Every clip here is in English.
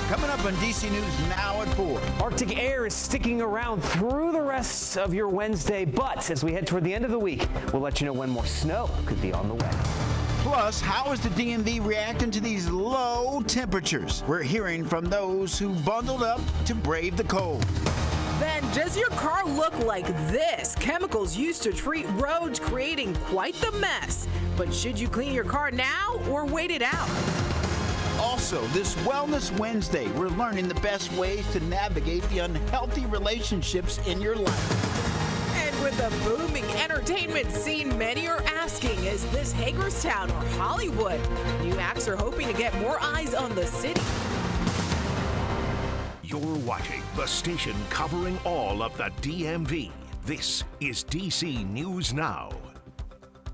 Coming up on DC News Now at 4. Arctic air is sticking around through the rest of your Wednesday, but as we head toward the end of the week, we'll let you know when more snow could be on the way. Plus, how is the DMV reacting to these low temperatures? We're hearing from those who bundled up to brave the cold. Then, does your car look like this? Chemicals used to treat roads, creating quite the mess. But should you clean your car now or wait it out? Also, this Wellness Wednesday, we're learning the best ways to navigate the unhealthy relationships in your life. And with the booming entertainment scene, many are asking, is this Hagerstown or Hollywood? New acts are hoping to get more eyes on the city. You're watching the station covering all of the DMV. This is DC News Now.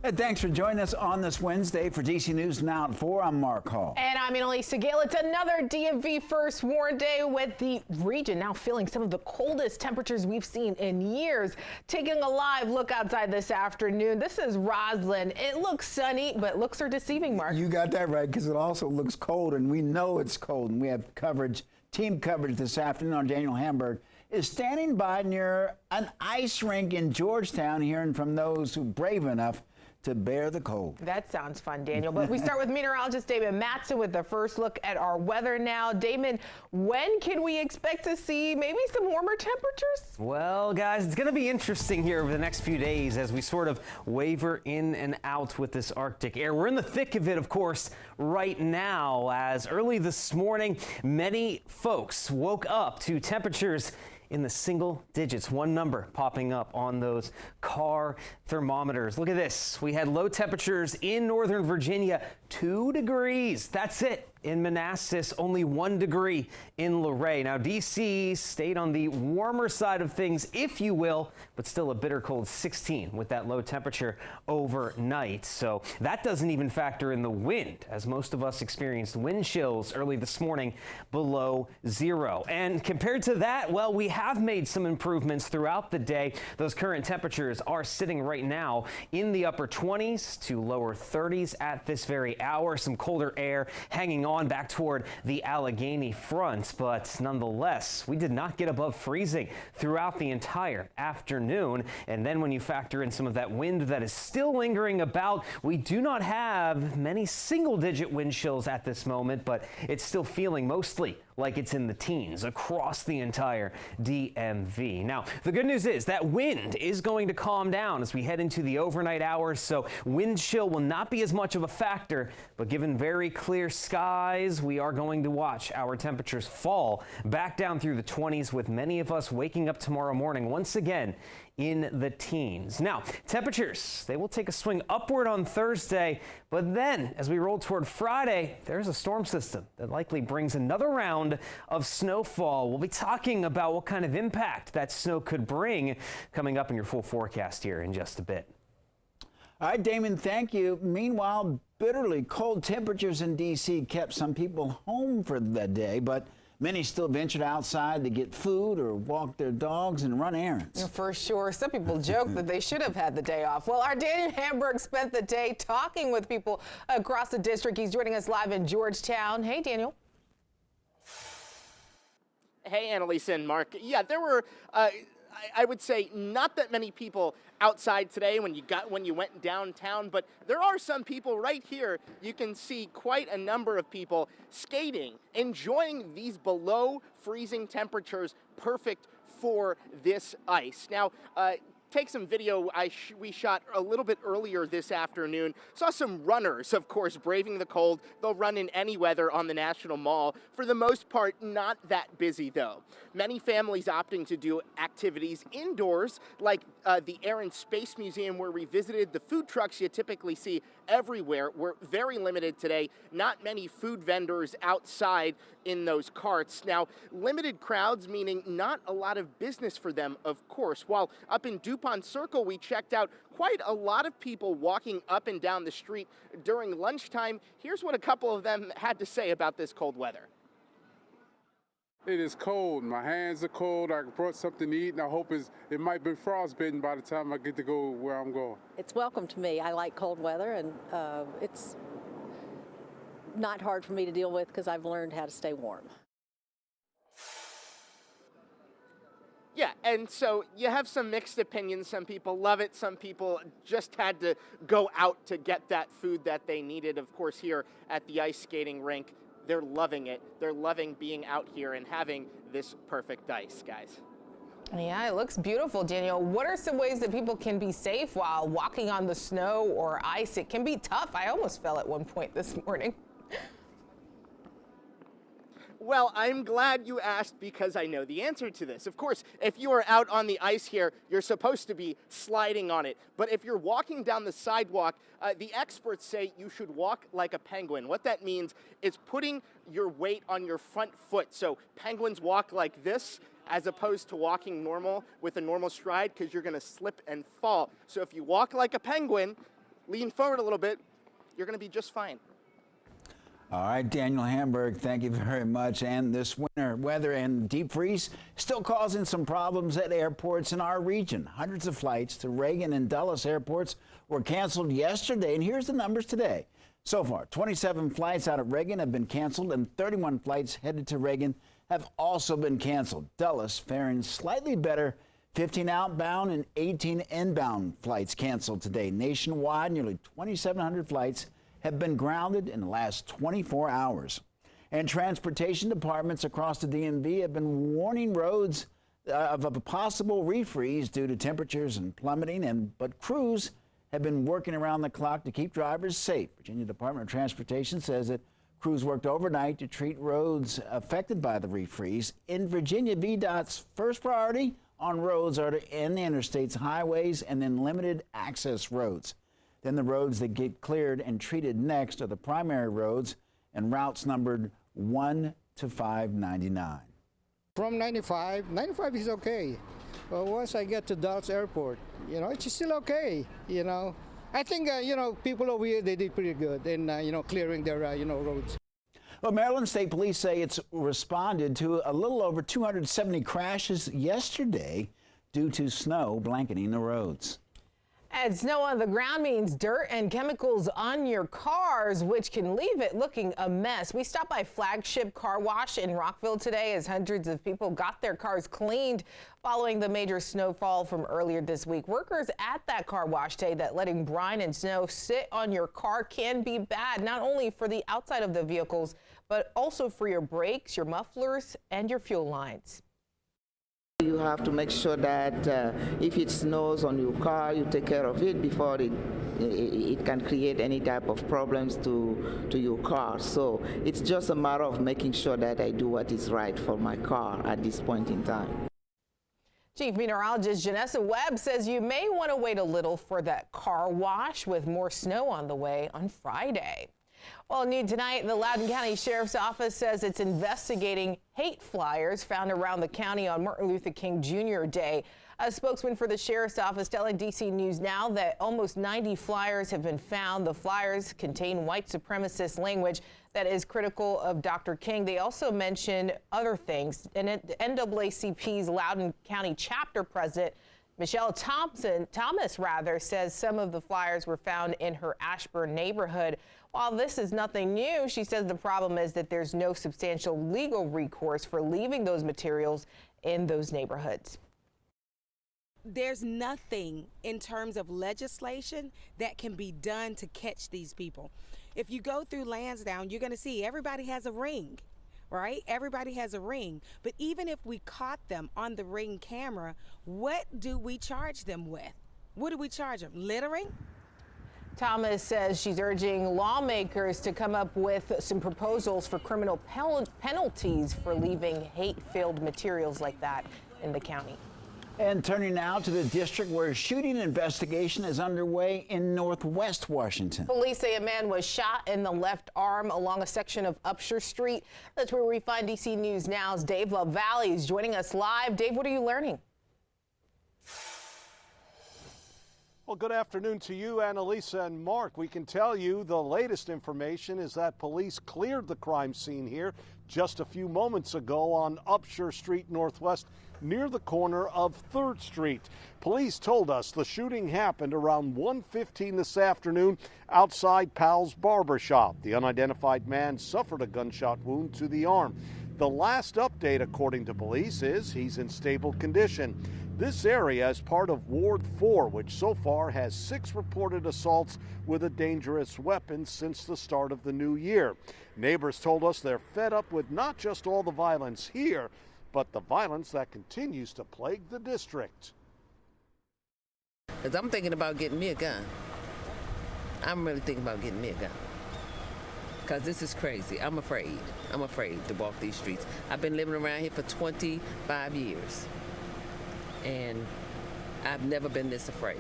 And thanks for joining us on this Wednesday for DC News Now at 4. I'm Mark Hall. And I'm Annalisa Gale. It's another DMV First Warn Day with the region now feeling some of the coldest temperatures we've seen in years. Taking a live look outside this afternoon. This is Roslyn. It looks sunny, but looks are deceiving, Mark. You got that right, because it also looks cold, and we know it's cold, and we have coverage, team coverage this afternoon on Daniel Hamburg is standing by near an ice rink in Georgetown, hearing from those who brave enough to bear the cold. That sounds fun, Daniel. But we start with meteorologist Damon Matson with the first look at our weather now. Damon, when can we expect to see maybe some warmer temperatures? Well, guys, it's going to be interesting here over the next few days as we sort of waver in and out with this Arctic air. We're in the thick of it, of course, right now, as early this morning, many folks woke up to temperatures in the single digits, one number popping up on those car thermometers. Look at this. We had low temperatures in Northern Virginia, 2 degrees. That's it. In Manassas, only 1 degree in Luray. Now, D.C. stayed on the warmer side of things, if you will, but still a bitter cold 16 with that low temperature overnight. So that doesn't even factor in the wind, as most of us experienced wind chills early this morning below 0. And compared to that, well, we have made some improvements throughout the day. Those current temperatures are sitting right now in the upper 20s to lower 30s at this very hour. Some colder air hanging on back toward the Allegheny front, but nonetheless, we did not get above freezing throughout the entire afternoon. And then when you factor in some of that wind that is still lingering about, we do not have many single-digit wind chills at this moment, but it's still feeling mostly like it's in the teens across the entire DMV. Now, the good news is that wind is going to calm down as we head into the overnight hours, so wind chill will not be as much of a factor, but given very clear skies, we are going to watch our temperatures fall back down through the 20s, with many of us waking up tomorrow morning once again in the teens. Now, temperatures, they will take a swing upward on Thursday, but then as we roll toward Friday, there's a storm system that likely brings another round of snowfall. We'll be talking about what kind of impact that snow could bring coming up in your full forecast here in just a bit. All right, Damon, thank you. Meanwhile, bitterly cold temperatures in D.C. kept some people home for the day, but many still ventured outside to get food or walk their dogs and run errands. For sure. Some people joke that they should have had the day off. Well, our Daniel Hamburg spent the day talking with people across the district. He's joining us live in Georgetown. Hey, Daniel. Hey, Annalisa and Mark. Yeah, there were, I would say, not that many people outside today when you went downtown, but there are some people right here. You can see quite a number of people skating, enjoying these below freezing temperatures, perfect for this ice. Now, take some video we shot a little bit earlier this afternoon. Saw some runners, of course, braving the cold. They'll run in any weather on the National Mall. For the most part, not that busy, though. Many families opting to do activities indoors, like the Air and Space Museum, where we visited. The food trucks you typically see everywhere were very limited today. Not many food vendors outside in those carts. Now, limited crowds, meaning not a lot of business for them, of course. While up in DuPont Circle, we checked out quite a lot of people walking up and down the street during lunchtime. Here's what a couple of them had to say about this cold weather. It is cold. My hands are cold. I brought something to eat, and I hope it might be frostbitten by the time I get to go where I'm going. It's welcome to me. I like cold weather, and it's not hard for me to deal with because I've learned how to stay warm. Yeah, and so you have some mixed opinions. Some people love it. Some people just had to go out to get that food that they needed. Of course, here at the ice skating rink, they're loving it. They're loving being out here and having this perfect ice, guys. Yeah, it looks beautiful, Daniel. What are some ways that people can be safe while walking on the snow or ice? It can be tough. I almost fell at one point this morning. Well, I'm glad you asked because I know the answer to this. Of course, if you are out on the ice here, you're supposed to be sliding on it. But if you're walking down the sidewalk, the experts say you should walk like a penguin. What that means is putting your weight on your front foot. So penguins walk like this as opposed to walking normal with a normal stride because you're going to slip and fall. So if you walk like a penguin, lean forward a little bit, you're going to be just fine. All right, Daniel Hamburg, thank you very much. And this winter weather and deep freeze still causing some problems at airports in our region. Hundreds of flights to Reagan and Dulles airports were canceled yesterday. And here's the numbers today. So far, 27 flights out of Reagan have been canceled and 31 flights headed to Reagan have also been canceled. Dulles faring slightly better. 15 outbound and 18 inbound flights canceled today. Nationwide, nearly 2,700 flights have been grounded in the last 24 hours. And transportation departments across the DMV have been warning roads of a possible refreeze due to temperatures and plummeting, but crews have been working around the clock to keep drivers safe. Virginia Department of Transportation says that crews worked overnight to treat roads affected by the refreeze. In Virginia, VDOT's first priority on roads are to end the interstates, highways, and then limited access roads. Then the roads that get cleared and treated next are the primary roads and routes numbered 1 to 599. From 95 is okay. But once I get to Dulles Airport, it's still okay, I think, people over here, they did pretty good in, clearing their, roads. Well, Maryland State Police say it's responded to a little over 270 crashes yesterday due to snow blanketing the roads. And snow on the ground means dirt and chemicals on your cars, which can leave it looking a mess. We stopped by Flagship Car Wash in Rockville today as hundreds of people got their cars cleaned following the major snowfall from earlier this week. Workers at that car wash say that letting brine and snow sit on your car can be bad, not only for the outside of the vehicles, but also for your brakes, your mufflers, and your fuel lines. You have to make sure that if it snows on your car, you take care of it before it can create any type of problems to your car. So it's just a matter of making sure that I do what is right for my car at this point in time. Chief Meteorologist Janessa Webb says you may want to wait a little for that car wash with more snow on the way on Friday. Well, new tonight, the Loudoun County Sheriff's Office says it's investigating hate flyers found around the county on Martin Luther King Jr. Day. A spokesman for the Sheriff's Office telling DC News Now that almost 90 flyers have been found. The flyers contain white supremacist language that is critical of Dr. King. They also mention other things. And NAACP's Loudoun County chapter president, Michelle Thomas says some of the flyers were found in her Ashburn neighborhood. While this is nothing new, she says the problem is that there's no substantial legal recourse for leaving those materials in those neighborhoods. There's nothing in terms of legislation that can be done to catch these people. If you go through Lansdowne, you're going to see everybody has a ring, right? Everybody has a ring. But even if we caught them on the Ring camera, what do we charge them with? What do we charge them? Littering? Thomas says she's urging lawmakers to come up with some proposals for criminal penalties for leaving hate-filled materials like that in the county. And turning now to the district where a shooting investigation is underway in Northwest Washington. Police say a man was shot in the left arm along a section of Upshur Street. That's where we find DC News Now's Dave LaValle is joining us live. Dave, what are you learning? Well, good afternoon to you, Annalisa and Mark. We can tell you the latest information is that police cleared the crime scene here just a few moments ago on Upshur Street Northwest near the corner of 3rd Street. Police told us the shooting happened around 1:15 this afternoon outside Pal's Barber Shop. The unidentified man suffered a gunshot wound to the arm. The last update, according to police, is he's in stable condition. This area is part of Ward 4, which so far has 6 reported assaults with a dangerous weapon since the start of the new year. Neighbors told us they're fed up with not just all the violence here, but the violence that continues to plague the district. Because I'm thinking about getting me a gun. I'm really thinking about getting me a gun. Because this is crazy. I'm afraid. I'm afraid to walk these streets. I've been living around here for 25 years. And I've never been this afraid.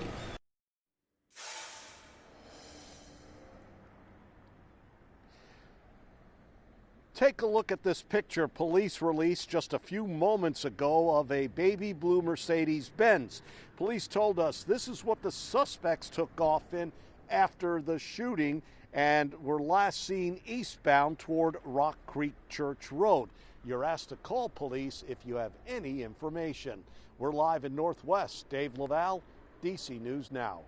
Take a look at this picture police released just a few moments ago of a baby blue Mercedes-Benz. Police told us this is what the suspects took off in after the shooting and were last seen eastbound toward Rock Creek Church Road. You're asked to call police if you have any information. We're live in Northwest. Dave Laval, DC News Now.